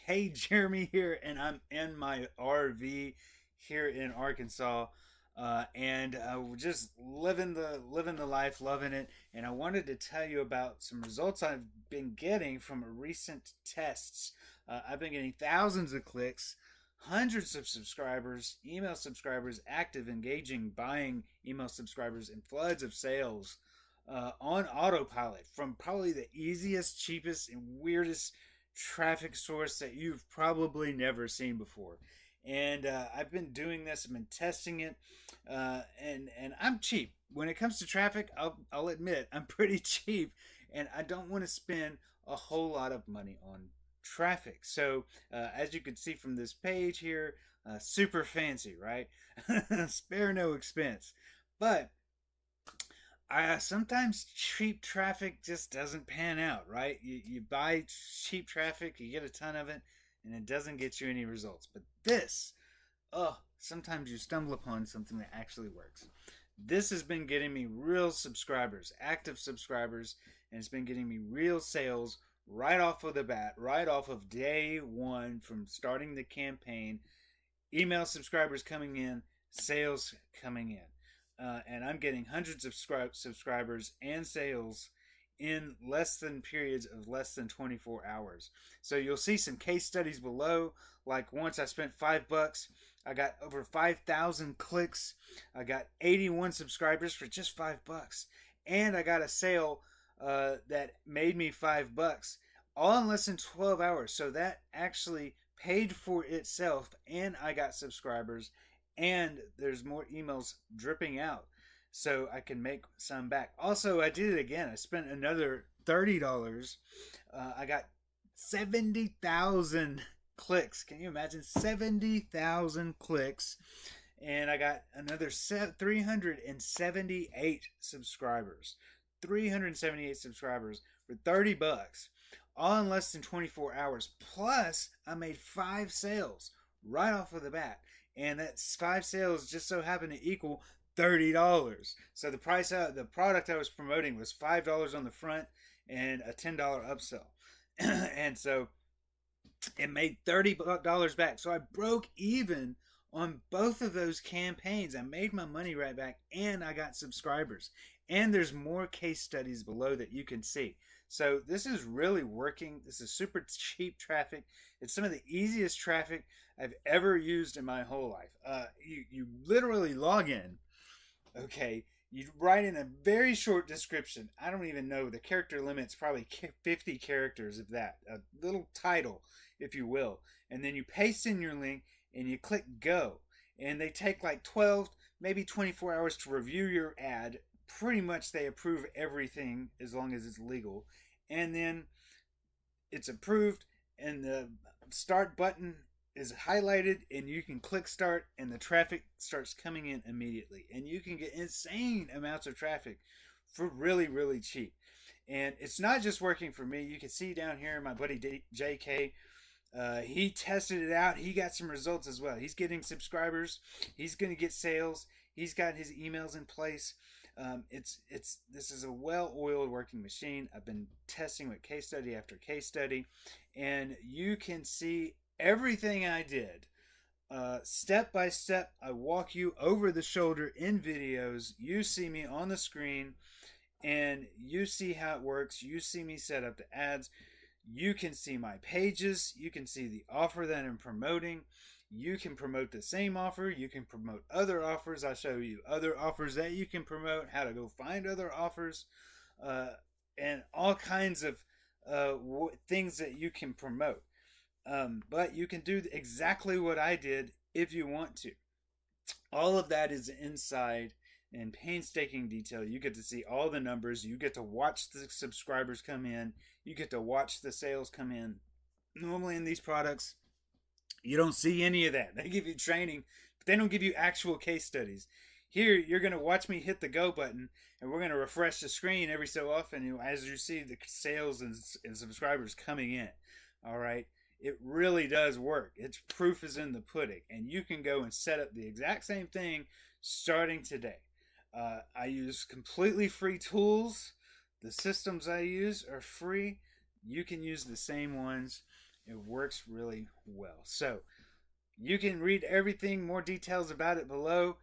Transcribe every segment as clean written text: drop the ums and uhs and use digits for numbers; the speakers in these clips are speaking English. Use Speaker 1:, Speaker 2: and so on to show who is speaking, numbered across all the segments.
Speaker 1: Hey, Jeremy here, and I'm in my RV here in Arkansas, and we're just living the life, loving it. And I wanted to tell you about some results I've been getting from recent tests. I've been getting thousands of clicks, hundreds of subscribers, email subscribers, active, engaging, buying email subscribers, and floods of sales on autopilot from probably the easiest, cheapest, and weirdest traffic source that you've probably never seen before. And I've been doing this. I've been testing it, and I'm cheap when it comes to traffic. I'll admit I'm pretty cheap, and I don't want to spend a whole lot of money on traffic. So as you can see from this page here, super fancy, right? Spare no expense, but sometimes cheap traffic just doesn't pan out, right? You buy cheap traffic, you get a ton of it, and it doesn't get you any results. But this, oh, sometimes you stumble upon something that actually works. This has been getting me real subscribers, active subscribers, and it's been getting me real sales right off of the bat, right off of day one from starting the campaign. Email subscribers coming in, sales coming in. And I'm getting hundreds of subscribers and sales in periods of less than 24 hours. So you'll see some case studies below. Like once I spent $5, I got over 5,000 clicks. I got 81 subscribers for just $5, and I got a sale that made me $5, all in less than 12 hours. So that actually paid for itself, and I got subscribers, and there's more emails dripping out, so I can make some back. Also, I did it again. I spent another $30. I got 70,000 clicks. Can you imagine 70,000 clicks? And I got another 378 subscribers. 378 subscribers for $30, all in less than 24 hours. Plus, I made 5 sales right off of the bat, and that 5 sales just so happened to equal $30. So the product I was promoting was $5 on the front and a $10 upsell, and so it made $30 back. So I broke even on both of those campaigns. I made my money right back, and I got subscribers. And there's more case studies below that you can see. So this is really working. This is super cheap traffic. It's some of the easiest traffic I've ever used in my whole life. You literally log in, okay? You write in a very short description. I don't even know. The character limit's probably 50 characters of that. A little title, if you will. And then you paste in your link and you click go. And they take like 12, maybe 24 hours to review your ad. Pretty much they approve everything as long as it's legal. And then it's approved, and the start button is highlighted, and you can click start, and the traffic starts coming in immediately, and you can get insane amounts of traffic for really, really cheap. And it's not just working for me. You can see down here my buddy JK, he tested it out. He got some results as well. He's getting subscribers, he's going to get sales, he's got his emails in place. This is a well-oiled working machine. I've been testing with case study after case study, and you can see everything I did step by step. I walk you over the shoulder in videos. You see me on the screen, and you see how it works. You see me set up the ads. You can see my pages. You can see the offer that I'm promoting. You can promote the same offer. You can promote other offers. I'll show you other offers that you can promote, how to go find other offers, and all kinds of things that you can promote. But you can do exactly what I did if you want to. All of that is inside in painstaking detail. You get to see all the numbers. You get to watch the subscribers come in. You get to watch the sales come in. Normally in these products, you don't see any of that. They give you training, but they don't give you actual case studies. Here, you're going to watch me hit the go button, and we're going to refresh the screen every so often as you see the sales and subscribers coming in. All right? It really does work. Its proof is in the pudding, and you can go and set up the exact same thing starting today. I use completely free tools. The systems I use are free. You can use the same ones. It works really well. So you can read everything, more details about it below.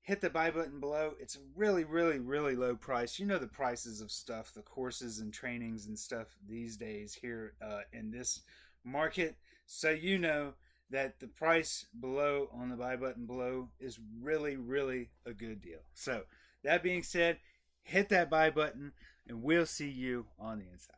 Speaker 1: Hit the buy button below. It's really, really, really low price. You know the prices of stuff, the courses and trainings and stuff these days here in this market. So you know that the price below on the buy button below is really, really a good deal. So that being said, hit that buy button and we'll see you on the inside.